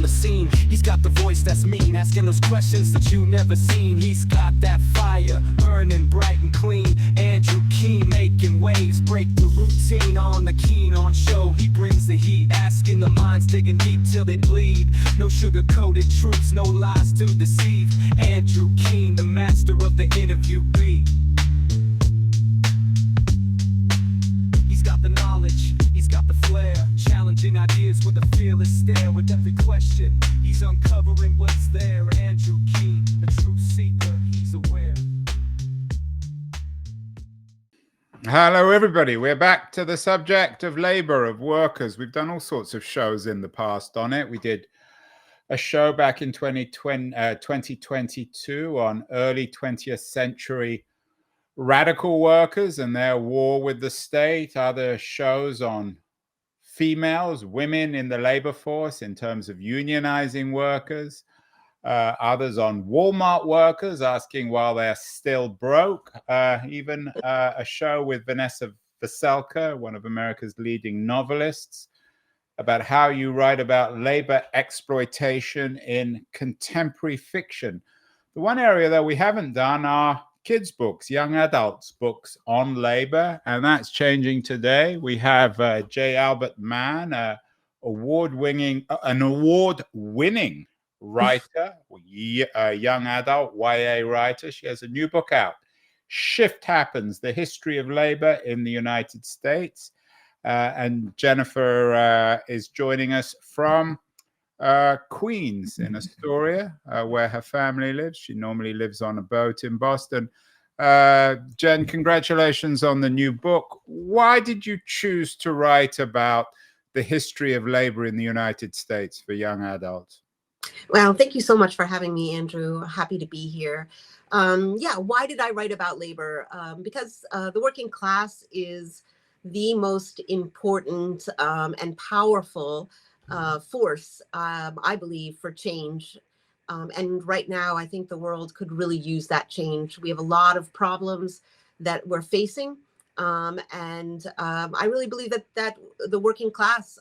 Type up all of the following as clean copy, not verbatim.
the scene. He's got the voice that's mean, asking those questions that you never seen. He's got that fire, burning bright and clean. Andrew Keen making waves, break the routine on the Keen on show. He brings the heat, asking the minds, digging deep till they bleed. No sugar-coated truths, no lies to deceive. Andrew Keen, the master of the interview beat. He's got the knowledge, he's got the flair, challenging ideas with a fearless stare. With every question, he's uncovering what's there. Andrew Keen, a truth seeker, he's aware. Hello, everybody. We're back to the subject of labor, of workers. We've done all sorts of shows in the past on it. We did a show back in 2022 on early 20th century radical workers and their war with the state. Other shows on females, women in the labor force in terms of unionizing workers. Others on Walmart workers asking why they're still broke. Even a show with Vanessa Veselka, one of America's leading novelists, about how you write about labor exploitation in contemporary fiction. The one area that we haven't done are kids' books, young adults' books on labor, and that's changing today. We have J. Albert Mann, an award-winning writer, a young adult YA writer. She has a new book out, Shift Happens, The History of Labor in the United States. And Jennifer is joining us from Queens in Astoria, where her family lives. She normally lives on a boat in Boston. Jen, congratulations on the new book. Why did you choose to write about the history of labor in the United States for young adults? Well, thank you so much for having me, Andrew. Happy to be here. Why did I write about labor? Because the working class is the most important and powerful force, I believe, for change. And right now, I think the world could really use that change. We have a lot of problems that we're facing. And I really believe that the working class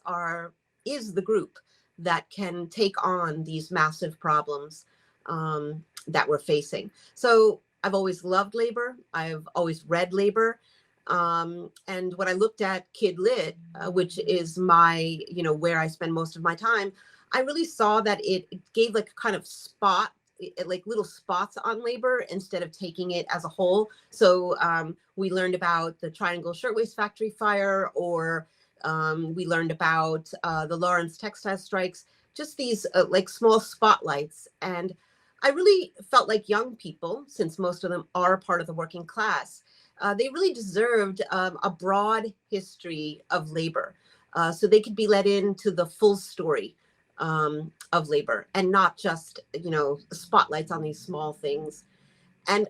is the group that can take on these massive problems that we're facing. So I've always loved labor. I've always read labor. And when I looked at Kid Lit, which is my, where I spend most of my time, I really saw that it gave like kind of like little spots on labor instead of taking it as a whole. So we learned about the Triangle Shirtwaist Factory fire, or we learned about the Lawrence textile strikes, just these like small spotlights. And I really felt like young people, since most of them are part of the working class, they really deserved a broad history of labor, so they could be let into the full story of labor, and not just spotlights on these small things and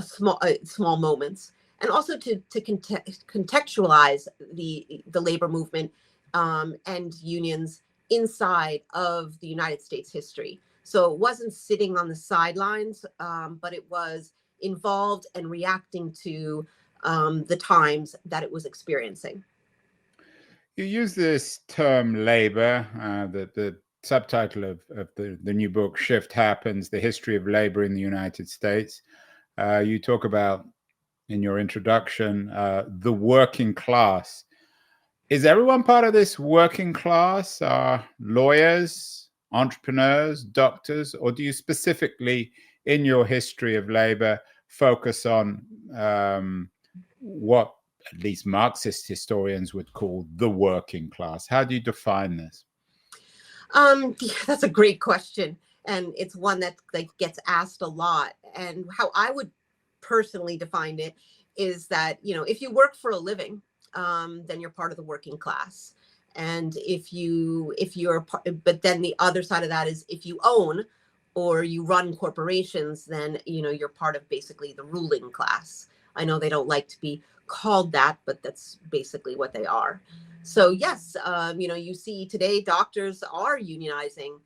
small moments, and also to contextualize the labor movement and unions inside of the United States history. So it wasn't sitting on the sidelines, but it was involved and reacting to the times that it was experiencing. You use this term labor, the subtitle of the new book, Shift Happens, The History of Labor in the United States. You talk about, in your introduction, the working class. Is everyone part of this working class? Lawyers, entrepreneurs, doctors, or do you specifically, in your history of labor, focus on what at least Marxist historians would call the working class? How do you define this? That's a great question. And it's one that gets asked a lot. And how I would personally define it is that, if you work for a living, then you're part of the working class. And but then the other side of that is if you own or you run corporations, then, you're part of basically the ruling class. I know they don't like to be called that, but that's basically what they are. So yes, you see today doctors are unionizing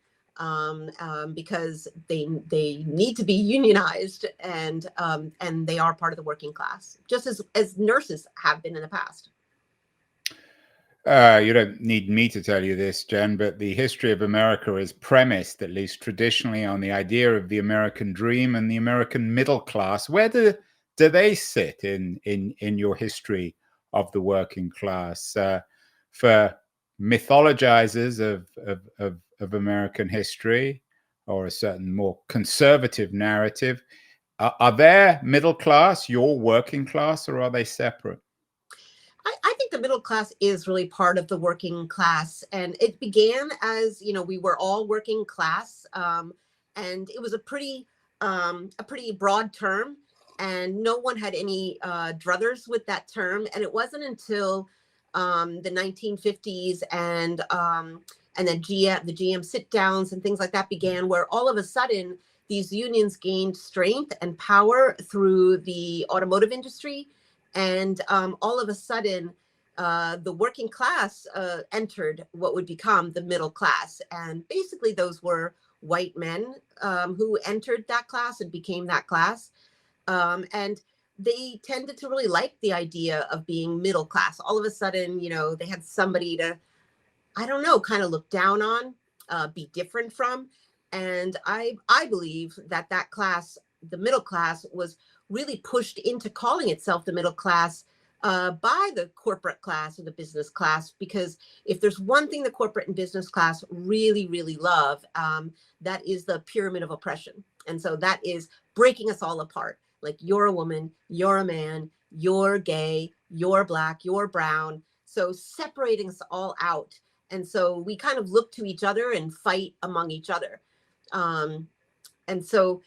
because they need to be unionized, and they are part of the working class, just as nurses have been in the past. You don't need me to tell you this, Jen, but the history of America is premised, at least traditionally, on the idea of the American dream and the American middle class. Where do they sit in your history of the working class? For mythologizers of American history, or a certain more conservative narrative, are they middle class, your working class, or are they separate? I think the middle class is really part of the working class, and it began as, we were all working class, and it was a pretty broad term, and no one had any druthers with that term. And it wasn't until the 1950s and then the GM sit downs and things like that began, where all of a sudden these unions gained strength and power through the automotive industry. And all of a sudden, the working class entered what would become the middle class. And basically, those were white men who entered that class and became that class. And they tended to really like the idea of being middle class. All of a sudden, they had somebody to, I don't know, kind of look down on, be different from. And I believe that class, the middle class, was really pushed into calling itself the middle class by the corporate class or the business class, because if there's one thing the corporate and business class really, really love, that is the pyramid of oppression. And so that is breaking us all apart. Like, you're a woman, you're a man, you're gay, you're black, you're brown. So separating us all out. And so we kind of look to each other and fight among each other. And so,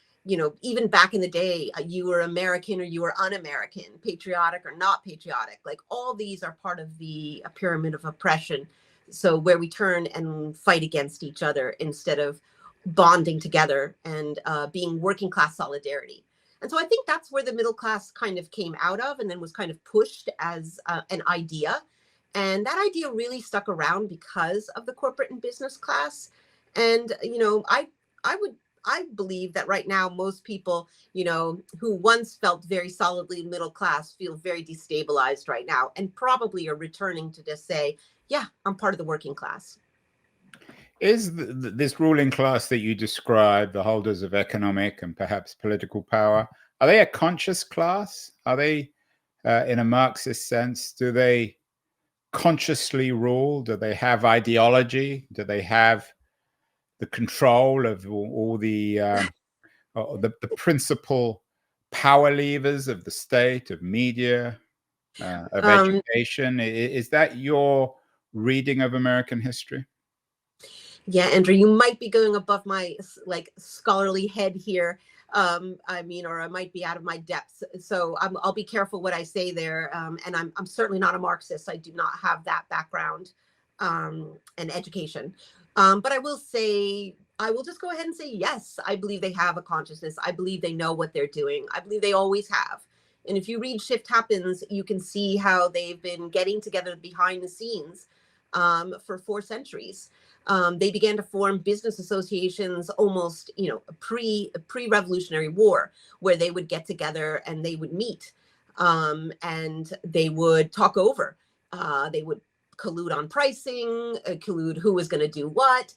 even back in the day, you were American or you were un-American, patriotic or not patriotic. Like, all these are part of the pyramid of oppression. So where we turn and fight against each other instead of bonding together and being working class solidarity. And so I think that's where the middle class kind of came out of, and then was kind of pushed as an idea. And that idea really stuck around because of the corporate and business class. And, I believe that right now, most people, who once felt very solidly middle class, feel very destabilized right now, and probably are returning to just say, yeah, I'm part of the working class. Is this ruling class that you describe, the holders of economic and perhaps political power, are they a conscious class? Are they, in a Marxist sense, do they consciously rule? Do they have ideology? Do they have the control of all the principal power levers of the state, of media, of education? Is that your reading of American history? Yeah, Andrew, you might be going above my scholarly head here. Or I might be out of my depths. So I'll be careful what I say there. And I'm certainly not a Marxist. I do not have that background and education. But I will just go ahead and say, yes, I believe they have a consciousness. I believe they know what they're doing. I believe they always have. And if you read Shift Happens, you can see how they've been getting together behind the scenes for 4 centuries. They began to form business associations almost, pre-Revolutionary War, where they would get together and they would meet and they would talk over. They would collude on pricing, collude who was going to do what,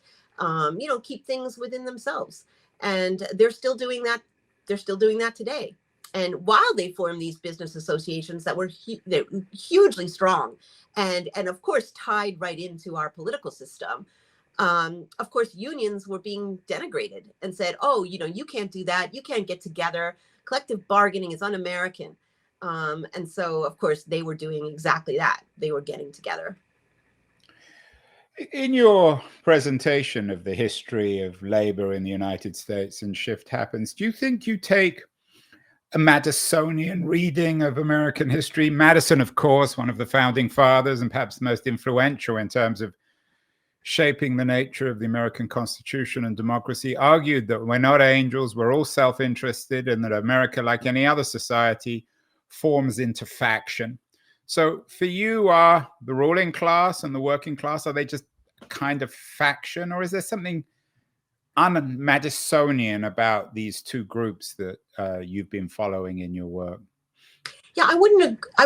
keep things within themselves. And they're still doing that. They're still doing that today. And while they formed these business associations that were they're hugely strong and of course tied right into our political system, of course, unions were being denigrated and said, oh, you can't do that. You can't get together. Collective bargaining is un-American. And so, of course, they were doing exactly that. They were getting together. In your presentation of the history of labor in the United States and Shift Happens, do you think you take a Madisonian reading of American history? Madison, of course, one of the founding fathers and perhaps the most influential in terms of shaping the nature of the American Constitution and democracy, argued that we're not angels, we're all self-interested, and that America, like any other society, forms into faction. So for you, are the ruling class and the working class, are they just a kind of faction, or is there something un-Madisonian about these two groups that you've been following in your work? Yeah, I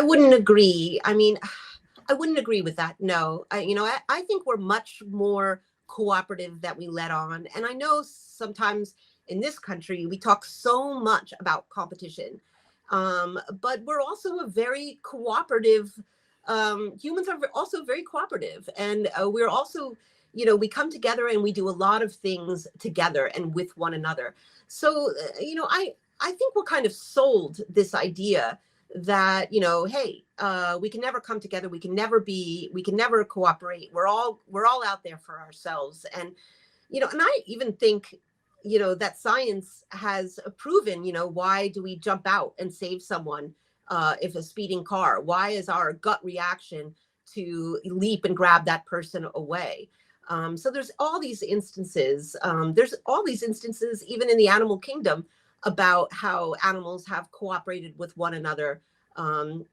wouldn't agree. I mean, I wouldn't agree with that. No, I think we're much more cooperative than we let on. And I know sometimes in this country, we talk so much about competition, but we're also a very cooperative, humans are also very cooperative. And we're also, we come together and we do a lot of things together and with one another. So, I think we're kind of sold this idea that, hey, we can never come together, we can never cooperate, we're all out there for ourselves. And and I even think that science has proven, why do we jump out and save someone if a speeding car? Why is our gut reaction to leap and grab that person away? So there's all these instances, even in the animal kingdom, about how animals have cooperated with one another, and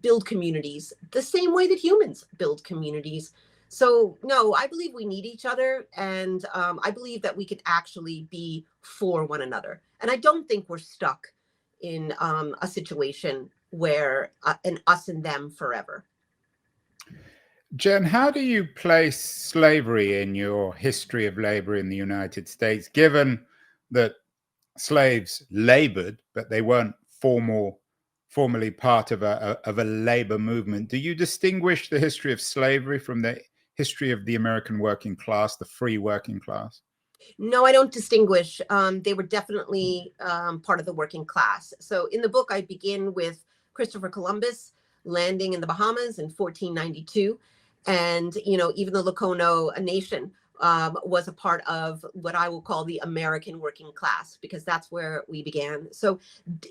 build communities the same way that humans build communities. So no, I believe we need each other, and I believe that we can actually be for one another. And I don't think we're stuck in a situation where an us and them forever. Jen, how do you place slavery in your history of labor in the United States, given that slaves labored, but they weren't formally part of a labor movement? Do you distinguish the history of slavery from the history of the American working class, the free working class? No, I don't distinguish. They were definitely part of the working class. So in the book, I begin with Christopher Columbus landing in the Bahamas in 1492. And, even the Locono Nation was a part of what I will call the American working class, because that's where we began. So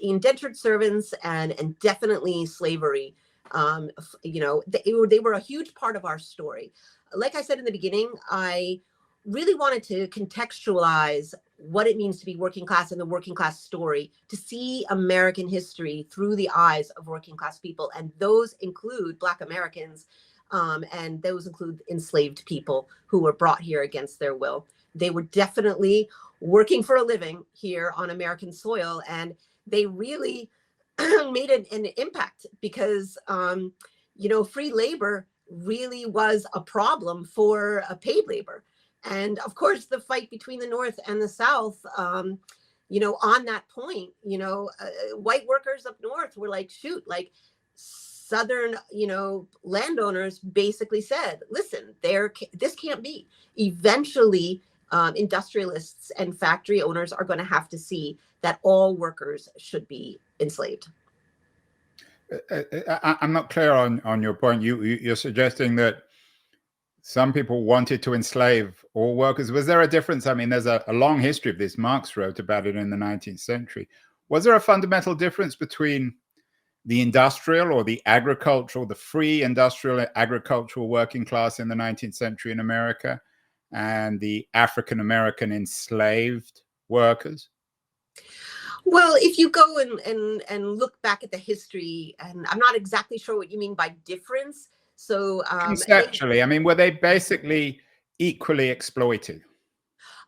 indentured servants and definitely slavery, they were a huge part of our story. Like I said in the beginning, I really wanted to contextualize what it means to be working class and the working class story, to see American history through the eyes of working class people. And those include Black Americans, and those include enslaved people who were brought here against their will. They were definitely working for a living here on American soil, and they really made an impact, because free labor really was a problem for paid labor. And of course, the fight between the North and the South, on that point, white workers up North were like, shoot, like Southern, landowners basically said, listen, this can't be. Eventually, industrialists and factory owners are going to have to see that all workers should be enslaved. I'm not clear on your point. You're suggesting that some people wanted to enslave all workers. Was there a difference? I mean, there's a long history of this. Marx wrote about it in the 19th century. Was there a fundamental difference between the industrial or the agricultural, the free industrial agricultural working class in the 19th century in America, and the African-American enslaved workers? Well, if you go and look back at the history, and I'm not exactly sure what you mean by difference. So conceptually, I mean, were they basically equally exploited?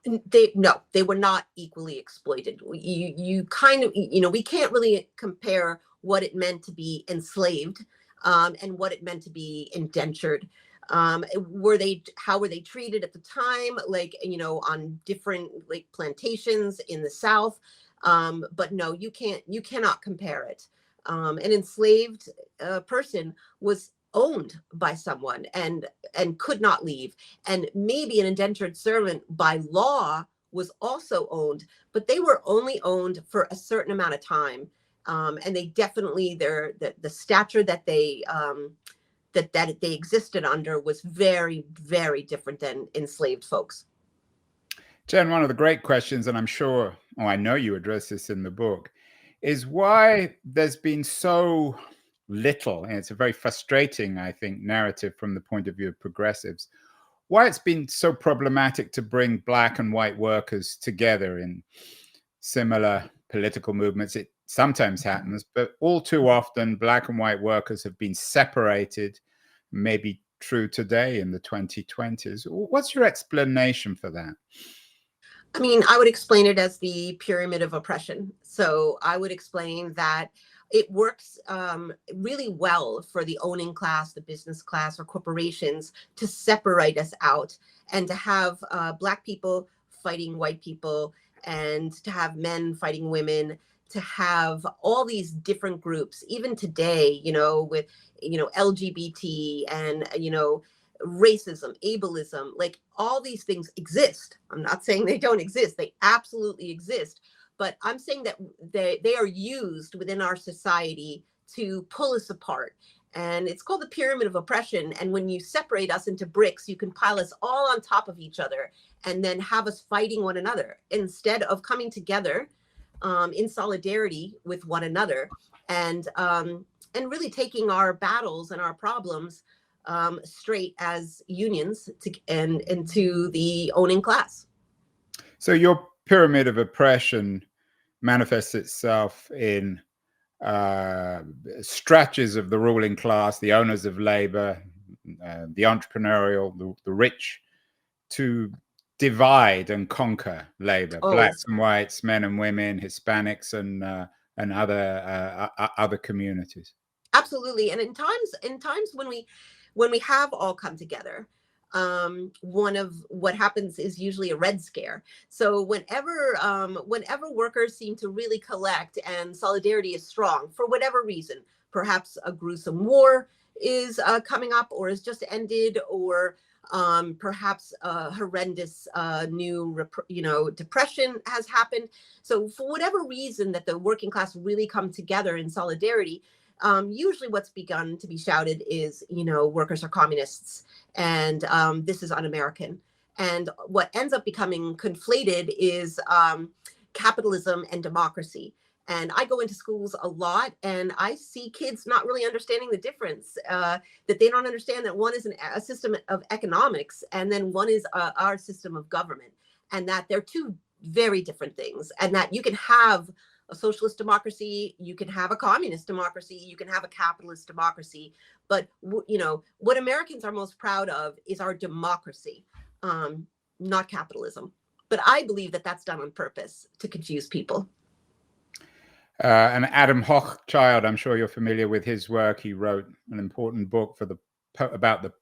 They were not equally exploited. You kind of, we can't really compare what it meant to be enslaved and what it meant to be indentured. How were they treated at the time? Like, on different like plantations in the South. But no, you cannot compare it. An enslaved person was owned by someone and could not leave. And maybe an indentured servant by law was also owned, but they were only owned for a certain amount of time. And they definitely, the stature that they that they existed under was very, very different than enslaved folks. Jen, one of the great questions, and I know you address this in the book, is why there's been so little, and it's a very frustrating, I think, narrative from the point of view of progressives, why it's been so problematic to bring Black and white workers together in similar political movements. It sometimes happens, but all too often, Black and white workers have been separated, maybe true today in the 2020s. What's your explanation for that? I mean, I would explain it as the pyramid of oppression. So I would explain that, it works really well for the owning class, the business class, or corporations to separate us out and to have Black people fighting white people, and to have men fighting women, to have all these different groups, even today, with, LGBT and, racism, ableism, like all these things exist. I'm not saying they don't exist. They absolutely exist. But I'm saying that they are used within our society to pull us apart. And it's called the pyramid of oppression. And when you separate us into bricks, you can pile us all on top of each other and then have us fighting one another instead of coming together in solidarity with one another and really taking our battles and our problems straight as unions and to the owning class. So your pyramid of oppression manifests itself in stretches of the ruling class, the owners of labor, the entrepreneurial, the rich, to divide and conquer labor, blacks and whites, men and women, Hispanics and other communities. Absolutely. And in times when we have all come together, one of what happens is usually a Red Scare. So whenever workers seem to really collect and solidarity is strong for whatever reason, perhaps a gruesome war is coming up or has just ended, or perhaps a horrendous new depression has happened. So for whatever reason that the working class really come together in solidarity, usually what's begun to be shouted is, workers are communists and this is un-American. And what ends up becoming conflated is capitalism and democracy. And I go into schools a lot and I see kids not really understanding the difference, that they don't understand that one is a system of economics and then one is our system of government, and that they're two very different things, and that you can have a socialist democracy, you can have a communist democracy, you can have a capitalist democracy. But, what Americans are most proud of is our democracy, not capitalism. But I believe that that's done on purpose to confuse people. And Adam Hochschild, I'm sure you're familiar with his work. He wrote an important book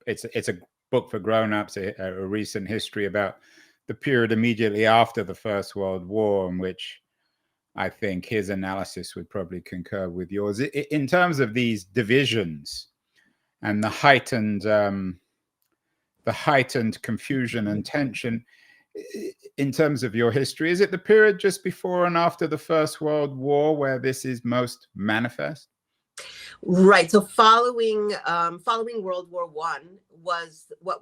it's a book for grown-ups, a recent history about the period immediately after the First World War, in which I think his analysis would probably concur with yours in terms of these divisions and the heightened confusion and tension. In terms of your history, is it the period just before and after the First World War where this is most manifest? Right. So following World War I was what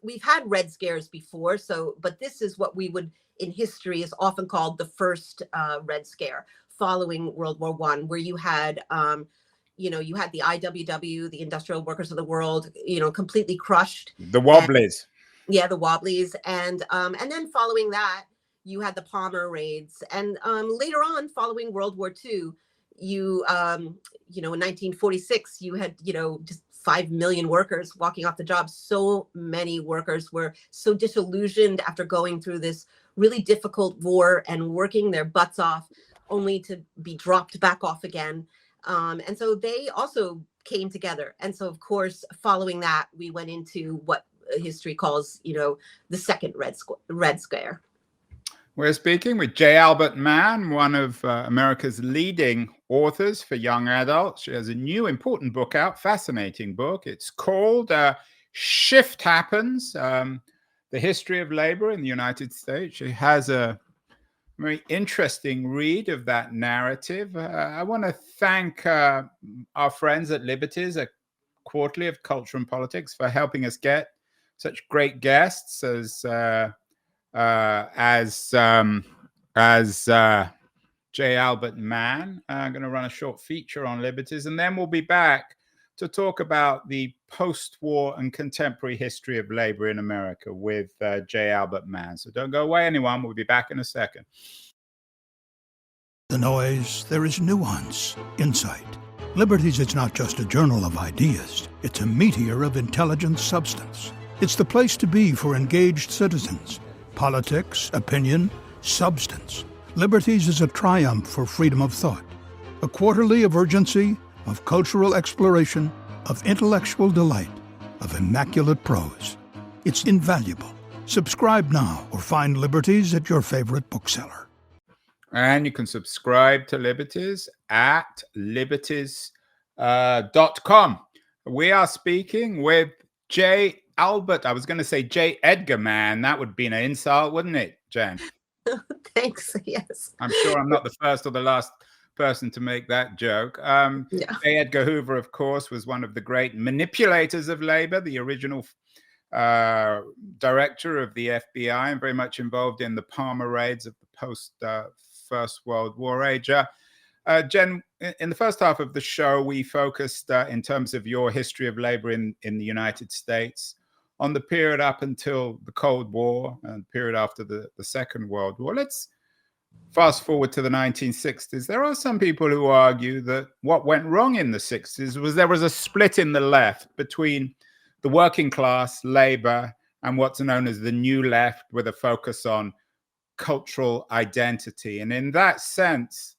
we've had Red Scares before. But this is what we would in history is often called the first Red Scare following World War I, where you had you had the IWW, the Industrial Workers of the World, completely crushed. The Wobblies. The Wobblies. And then following that, you had the Palmer raids. And later on, following World War II, in 1946, you had, just 5 million workers walking off the job. So many workers were so disillusioned after going through this really difficult war and working their butts off only to be dropped back off again. And so they also came together. And so, of course, following that, we went into what history calls, the second Red Scare. We're speaking with J. Albert Mann, one of America's leading authors for young adults. She has a new important book out, fascinating book. It's called Shift Happens, The History of Labor in the United States. She has a very interesting read of that narrative. I want to thank our friends at Liberties, a quarterly of culture and politics, for helping us get such great guests as J. Albert Mann. I'm going to run a short feature on Liberties, and then we'll be back to talk about the post-war and contemporary history of labor in America with J. Albert Mann. So don't go away, anyone. We'll be back in a second. The noise, there is nuance, insight. Liberties is not just a journal of ideas. It's a meteor of intelligent substance. It's the place to be for engaged citizens. Politics, opinion, substance. Liberties is a triumph for freedom of thought. A quarterly of urgency, of cultural exploration, of intellectual delight, of immaculate prose. It's invaluable. Subscribe now or find Liberties at your favorite bookseller. And you can subscribe to Liberties at liberties.com. We are speaking with J. Albert. I was going to say J. Edgar Mann. That would be an insult, wouldn't it, Jen? Thanks. Yes. I'm sure I'm not the first or the last person to make that joke. Yeah. J. Edgar Hoover, of course, was one of the great manipulators of labor, the original director of the FBI, and very much involved in the Palmer raids of the post-First World War age. Jen, in the first half of the show, we focused, in terms of your history of labor in the United States, on the period up until the Cold War and the period after the Second World War. Let's fast forward to the 1960s. There are some people who argue that what went wrong in the 60s was there was a split in the left between the working class, labor, and what's known as the new left, with a focus on cultural identity. And in that sense,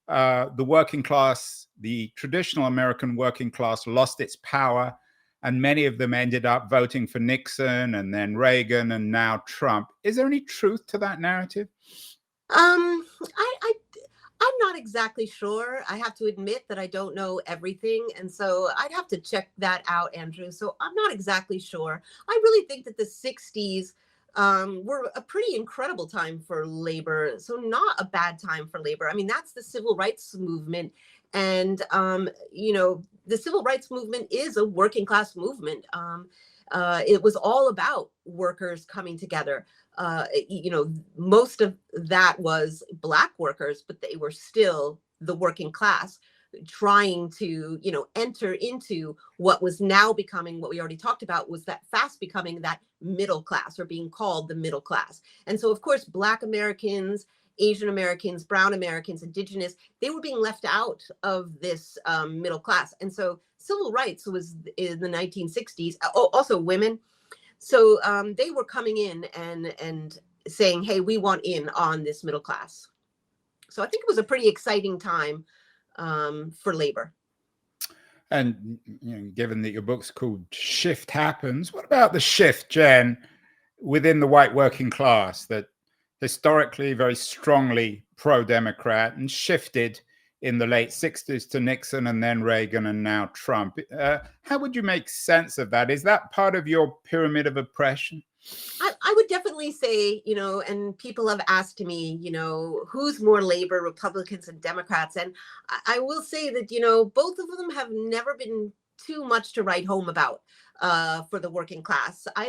the working class, the traditional American working class, lost its power, and many of them ended up voting for Nixon and then Reagan and now Trump. Is there any truth to that narrative? I'm not exactly sure. I have to admit that I don't know everything. And so I'd have to check that out, Andrew. So I'm not exactly sure. I really think that the 60s were a pretty incredible time for labor. So not a bad time for labor. I mean, that's the civil rights movement. And, the civil rights movement is a working class movement. It was all about workers coming together. Most of that was Black workers, but they were still the working class trying to, enter into what was now becoming, what we already talked about, was that fast becoming that middle class, or being called the middle class. And so, of course, Black Americans, Asian Americans, Brown Americans, Indigenous, they were being left out of this middle class. And so civil rights was in the 1960s, also women. So they were coming in and saying, hey, we want in on this middle class. So I think it was a pretty exciting time for labor. And given that your book's called Shift Happens, what about the shift, Jen, within the white working class that historically very strongly pro-Democrat and shifted in the late 60s to Nixon and then Reagan and now Trump? How would you make sense of that? Is that part of your pyramid of oppression? I would definitely say, and people have asked me, who's more labor, Republicans and Democrats? And I will say that, both of them have never been too much to write home about for the working class. I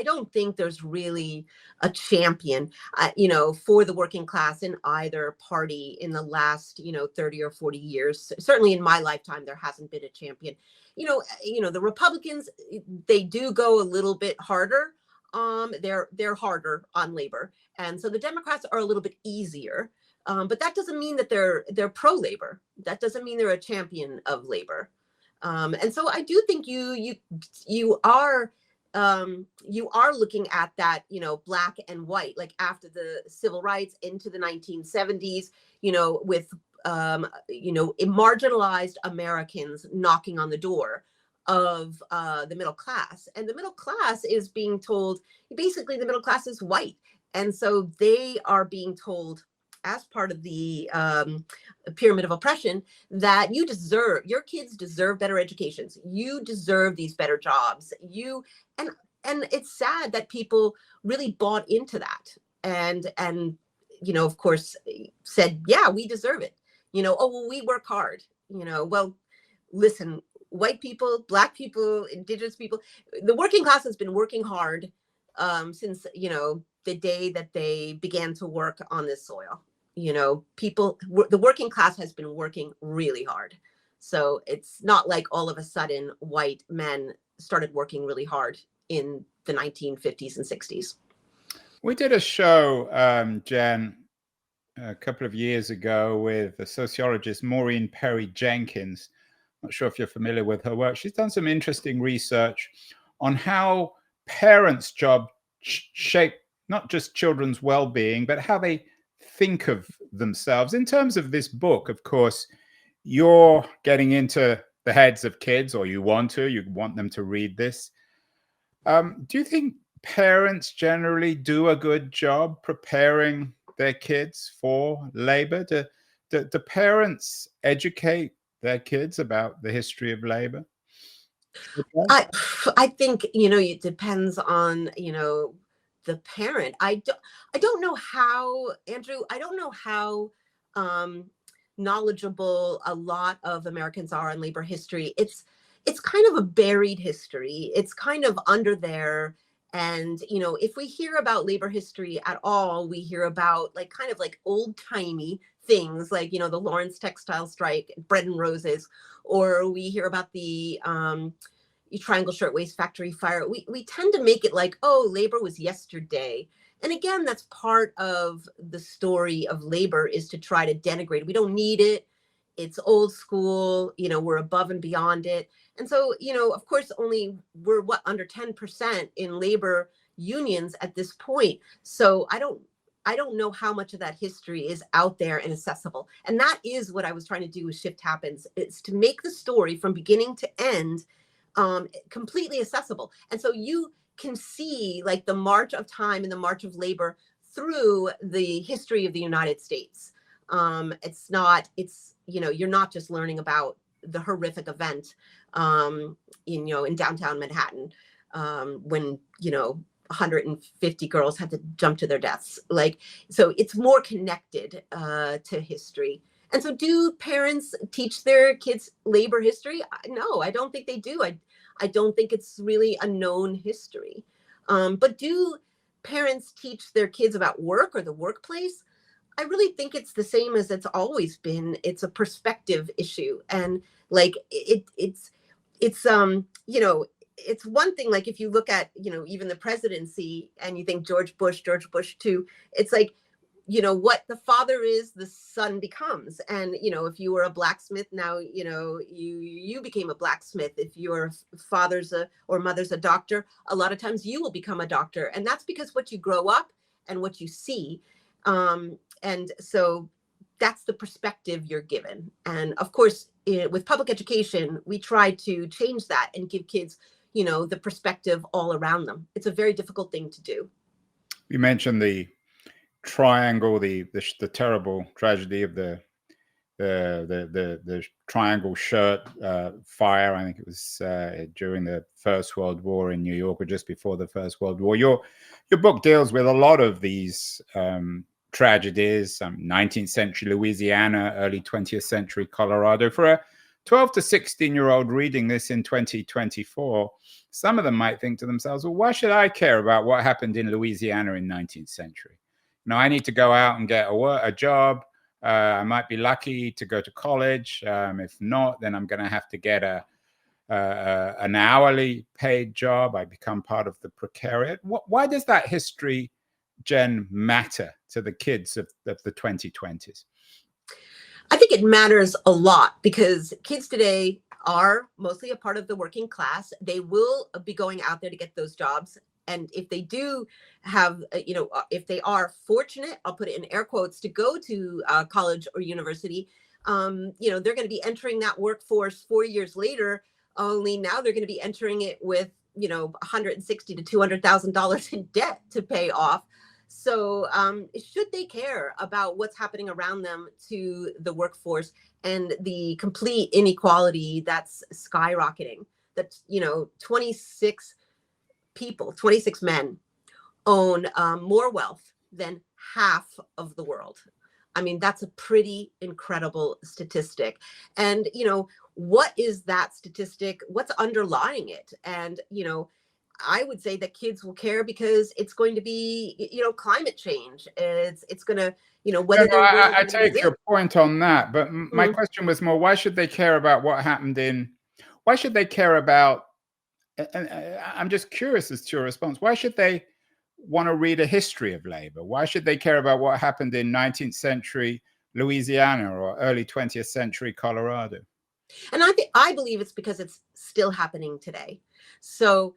don't think there's really a champion, for the working class in either party in the last, 30 or 40 years. Certainly in my lifetime, there hasn't been a champion. The Republicans, they do go a little bit harder. They're harder on labor. And so the Democrats are a little bit easier. But that doesn't mean that they're pro-labor. That doesn't mean they're a champion of labor. And so I do think you are looking at that, Black and white, like after the civil rights into the 1970s, with, marginalized Americans knocking on the door of the middle class. And the middle class is being told, basically the middle class is white. And so they are being told, as part of the pyramid of oppression, that your kids deserve better educations. You deserve these better jobs. And it's sad that people really bought into that and of course said, yeah, we deserve it. Oh, well, we work hard. Well, listen, white people, Black people, Indigenous people, the working class has been working hard since, the day that they began to work on this soil. The working class has been working really hard. So it's not like all of a sudden white men started working really hard in the 1950s and 60s. We did a show, Jen, a couple of years ago with the sociologist Maureen Perry Jenkins. Not sure if you're familiar with her work. She's done some interesting research on how parents' job shape not just children's well-being, but how they think of themselves in terms of this book? Of course, you're getting into the heads of kids, or you want them to read this. Do you think parents generally do a good job preparing their kids for labor? Do parents educate their kids about the history of labor? I think, it depends on, the parent. I don't know how, Andrew, I don't know how knowledgeable a lot of Americans are on labor history. It's kind of a buried history. It's kind of under there. And, if we hear about labor history at all, we hear about kind of old timey things like, the Lawrence textile strike, bread and roses, or we hear about the Triangle Shirtwaist Factory fire. We tend to make it like, oh, labor was yesterday. And again, that's part of the story of labor, is to try to denigrate. We don't need it. It's old school, we're above and beyond it. And so, of course, we're under 10% in labor unions at this point. So I don't know how much of that history is out there and accessible. And that is what I was trying to do with Shift Happens. It's to make the story from beginning to end completely accessible. And so you can see the march of time and the march of labor through the history of the United States. You're not just learning about the horrific event, in downtown Manhattan, when, 150 girls had to jump to their deaths. So it's more connected to history. And so do parents teach their kids labor history? No, I don't think they do. I don't think it's really a known history. But do parents teach their kids about work or the workplace? I really think it's the same as it's always been. It's a perspective issue. And it's one thing, if you look at, even the presidency and you think George Bush too, it's what the father is, the son becomes. And, if you were a blacksmith, now, you became a blacksmith. If your father's or mother's a doctor, a lot of times you will become a doctor. And that's because what you grow up and what you see. And so that's the perspective you're given. And of course, with public education, we try to change that and give kids, the perspective all around them. It's a very difficult thing to do. You mentioned the triangle, the terrible tragedy of the triangle shirt fire. I think it was during the First World War in New York, or just before the First World War. Your book deals with a lot of these tragedies, 19th century Louisiana, early 20th century Colorado. For a 12 to 16-year-old reading this in 2024, some of them might think to themselves, well, why should I care about what happened in Louisiana in 19th century? I need to go out and get a job. I might be lucky to go to college. If not, then I'm going to have to get an hourly paid job. I become part of the precariat. Why does that history, Jen, matter to the kids of the 2020s? I think it matters a lot because kids today are mostly a part of the working class. They will be going out there to get those jobs. And if they do have, if they are fortunate, I'll put it in air quotes, to go to college or university, they're going to be entering that workforce 4 years later. Only now they're going to be entering it with, $160,000 to $200,000 in debt to pay off. So should they care about what's happening around them to the workforce and the complete inequality that's skyrocketing? That 26 men own more wealth than half of the world. I mean, that's a pretty incredible statistic. And, what is that statistic? What's underlying it? And, I would say that kids will care because it's going to be, climate change. It's going to, whether I take your point on that. But my question was more, why should they care about what happened why should they care about, and I'm just curious as to your response, why should they want to read a history of labor? Why should they care about what happened in 19th century Louisiana or early 20th century Colorado? And I believe it's because it's still happening today. So,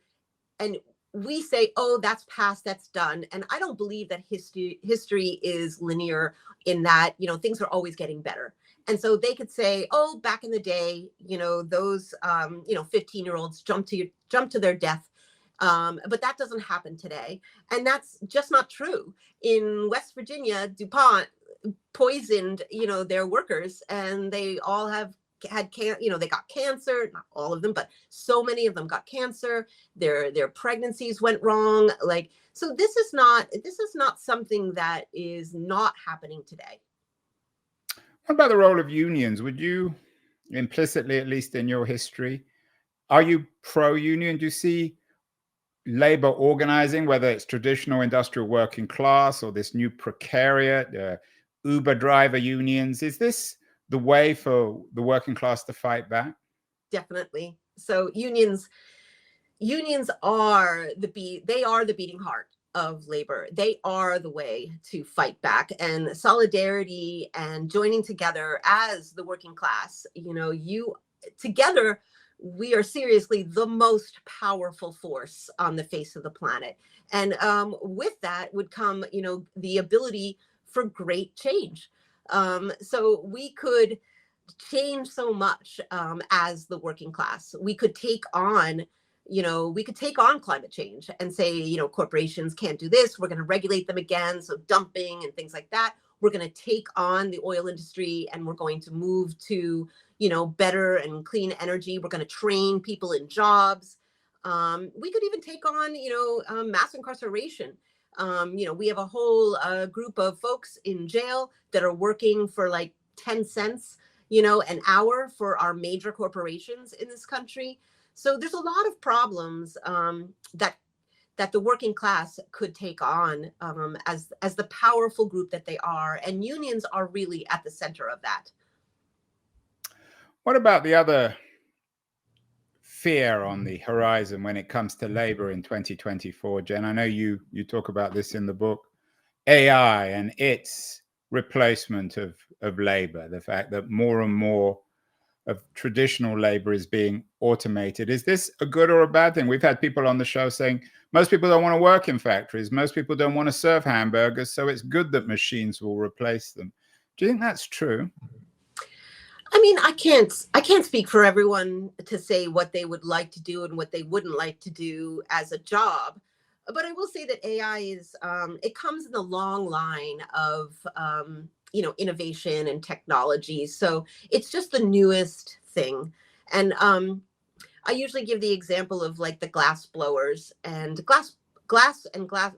and we say, oh, that's past, that's done. And I don't believe that history is linear in that, things are always getting better. And so they could say, oh, back in the day, those, 15-year-olds jumped to their death. But that doesn't happen today. And that's just not true. In West Virginia, DuPont poisoned, their workers, and they all had they got cancer. Not all of them, but so many of them got cancer. Their pregnancies went wrong. So this is not something that is not happening today. What about the role of unions? Would you, implicitly, at least in your history, are you pro-union? Do you see labor organizing, whether it's traditional industrial working class or this new precariat, Uber driver unions? Is this the way for the working class to fight back? Definitely. So unions are the beating heart of labor. They are the way to fight back, and solidarity and joining together as the working class, together, we are seriously the most powerful force on the face of the planet. And with that would come, the ability for great change. So we could change so much as the working class. We could take on climate change and say, corporations can't do this. We're going to regulate them again. So dumping and things like that. We're going to take on the oil industry, and we're going to move to, better and clean energy. We're going to train people in jobs. We could even take on, mass incarceration. We have a whole group of folks in jail that are working for 10 cents, an hour for our major corporations in this country. So there's a lot of problems that the working class could take on as the powerful group that they are. And unions are really at the center of that. What about the other fear on the horizon when it comes to labor in 2024, Jen? I know you talk about this in the book, AI and its replacement of labor, the fact that more and more of traditional labor is being automated. Is this a good or a bad thing? We've had people on the show saying most people don't want to work in factories. Most people don't want to serve hamburgers. So it's good that machines will replace them. Do you think that's true? I mean, I can't speak for everyone to say what they would like to do and what they wouldn't like to do as a job. But I will say that AI is, it comes in the long line of, innovation and technology. So it's just the newest thing. And I usually give the example of the glass blowers, and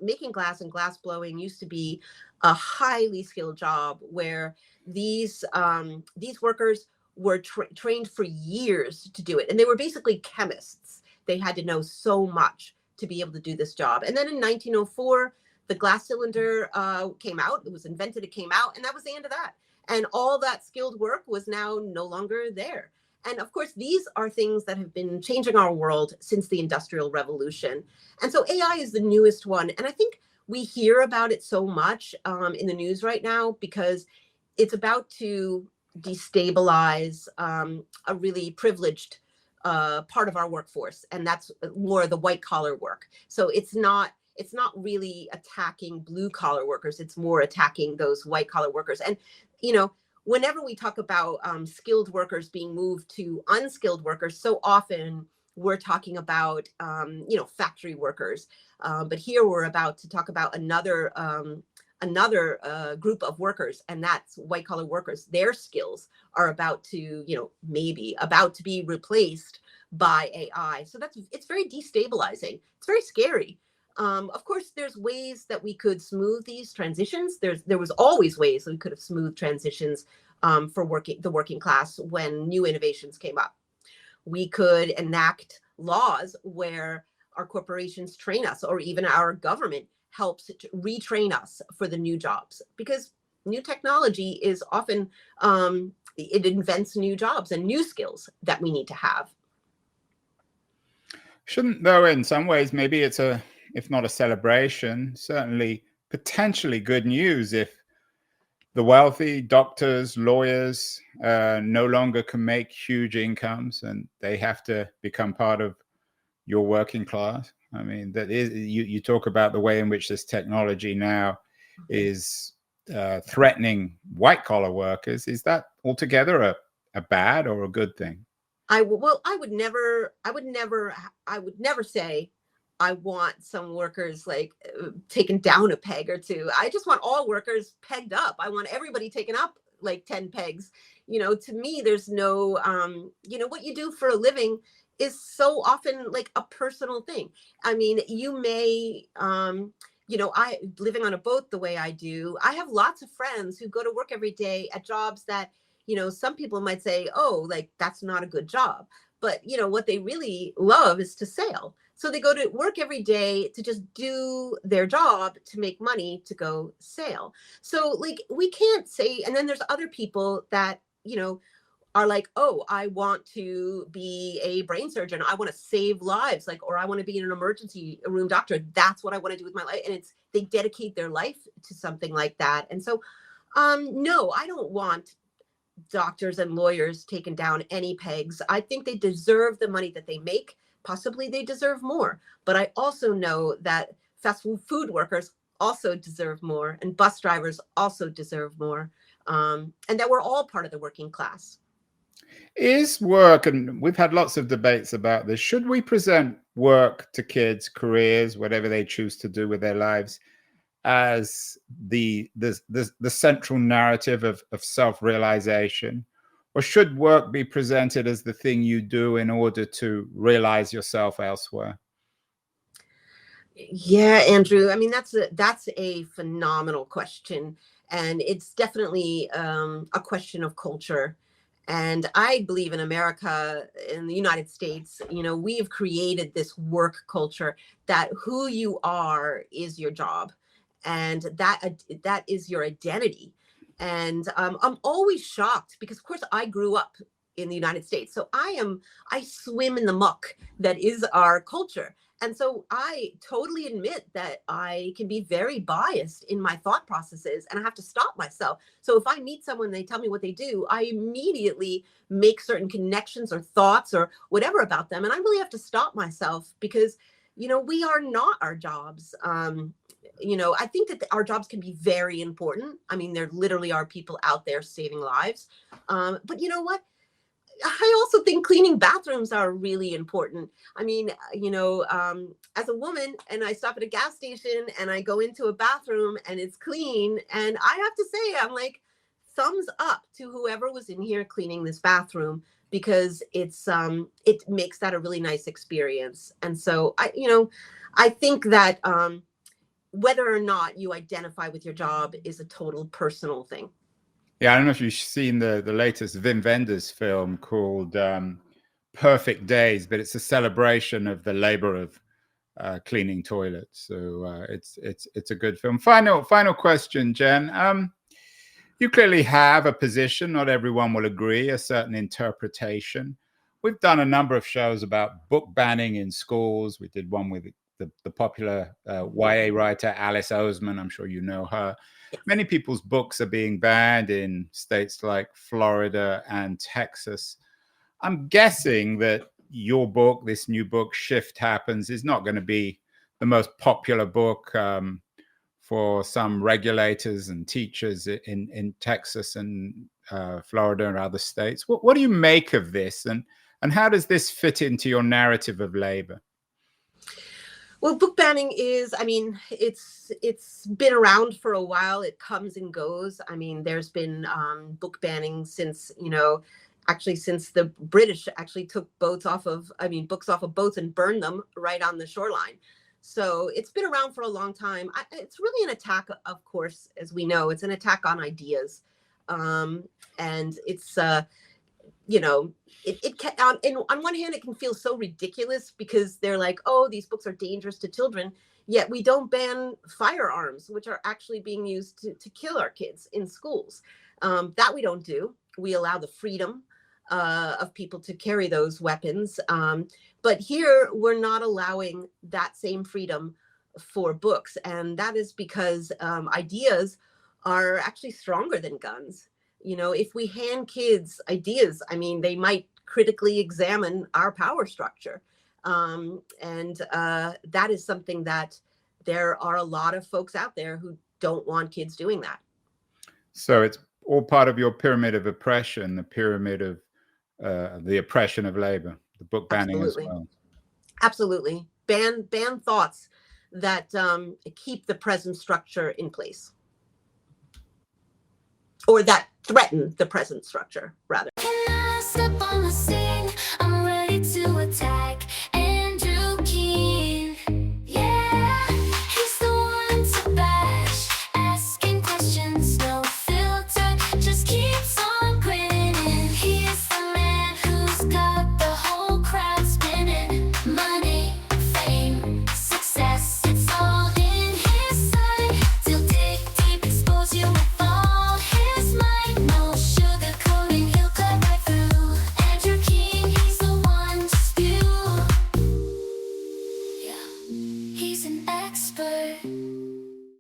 making glass and glass blowing used to be a highly skilled job where these workers were trained for years to do it. And they were basically chemists. They had to know so much to be able to do this job. And then in 1904, the glass cylinder came out. It was invented, it came out, and that was the end of that. And all that skilled work was now no longer there. And of course, these are things that have been changing our world since the Industrial Revolution. And so AI is the newest one. And I think we hear about it so much in the news right now because it's about to destabilize a really privileged part of our workforce, and that's more the white collar work. So it's not really attacking blue collar workers. It's more attacking those white collar workers. And whenever we talk about skilled workers being moved to unskilled workers, so often we're talking about factory workers. But here we're about to talk about another group of workers, and that's white collar workers. Their skills are about to, maybe about to be replaced by AI. So it's very destabilizing. It's very scary. Of course, there's ways that we could smooth these transitions. There was always ways that we could have smoothed transitions for the working class when new innovations came up. We could enact laws where our corporations train us, or even our government helps to retrain us for the new jobs, because new technology is often, it invents new jobs and new skills that we need to have. Shouldn't, though, in some ways, maybe it's if not a celebration, certainly potentially good news if the wealthy, doctors, lawyers, no longer can make huge incomes and they have to become part of your working class? I mean, that is, you talk about the way in which this technology now is threatening white collar workers. Is that altogether a bad or a good thing? I would never say I want some workers like taken down a peg or two. I just want all workers pegged up. I want everybody taken up like 10 pegs. To me, there's no, what you do for a living is so often like a personal thing. I mean, you may, I living on a boat the way I do, I have lots of friends who go to work every day at jobs that, some people might say, oh, like that's not a good job. But, what they really love is to sail. So they go to work every day to just do their job to make money to go sail. So like we can't say, and then there's other people that, are like, oh, I want to be a brain surgeon. I want to save lives, like, or I want to be an emergency room doctor. That's what I want to do with my life. And they dedicate their life to something like that. And so, no, I don't want doctors and lawyers taken down any pegs. I think they deserve the money that they make. Possibly they deserve more. But I also know that fast food workers also deserve more, and bus drivers also deserve more, and that we're all part of the working class. Is work, and we've had lots of debates about this, should we present work to kids, careers, whatever they choose to do with their lives, as the central narrative of self-realization? Or should work be presented as the thing you do in order to realize yourself elsewhere? Yeah, Andrew. I mean, that's a phenomenal question. And it's definitely a question of culture. And I believe in America, in the United States, we've created this work culture that who you are is your job. And that is your identity. And I'm always shocked because, of course, I grew up in the United States. So I swim in the muck that is our culture. And so I totally admit that I can be very biased in my thought processes, and I have to stop myself. So if I meet someone and they tell me what they do, I immediately make certain connections or thoughts or whatever about them. And I really have to stop myself because, we are not our jobs. I think that our jobs can be very important. I mean, there literally are people out there saving lives. But you know what? I also think cleaning bathrooms are really important. I mean, as a woman, and I stop at a gas station and I go into a bathroom and it's clean, and I have to say, I'm like, thumbs up to whoever was in here cleaning this bathroom, because it makes that a really nice experience. And so I think that whether or not you identify with your job is a total personal thing. Yeah, I don't know if you've seen the latest Wim Wenders film called Perfect Days, but it's a celebration of the labor of cleaning toilets. So it's a good film. Final question, Jen. You clearly have a position. Not everyone will agree, a certain interpretation. We've done a number of shows about book banning in schools. We did one with the popular YA writer Alice Oseman. I'm sure you know her. Many people's books are being banned in states like Florida and Texas. I'm guessing that your book, this new book, Shift Happens, is not going to be the most popular book for some regulators and teachers in Texas and Florida and other states. What do you make of this, and how does this fit into your narrative of labor? Well, book banning is, I mean, it's been around for a while. It comes and goes. I mean, there's been book banning since, since the British actually took books off of boats and burned them right on the shoreline. So it's been around for a long time. It's really an attack, of course, as we know, it's an attack on ideas. And it's, it can, on one hand, it can feel so ridiculous because they're like, oh, these books are dangerous to children. Yet we don't ban firearms, which are actually being used to kill our kids in schools. That we don't do. We allow the freedom of people to carry those weapons. But here we're not allowing that same freedom for books. And that is because ideas are actually stronger than guns. If we hand kids ideas, I mean, they might critically examine our power structure. And that is something that there are a lot of folks out there who don't want kids doing that. So it's all part of your pyramid of oppression, the pyramid of the oppression of labor, the book banning as well. Absolutely. Ban thoughts that keep the present structure in place, or that threaten the present structure, rather. Can I step on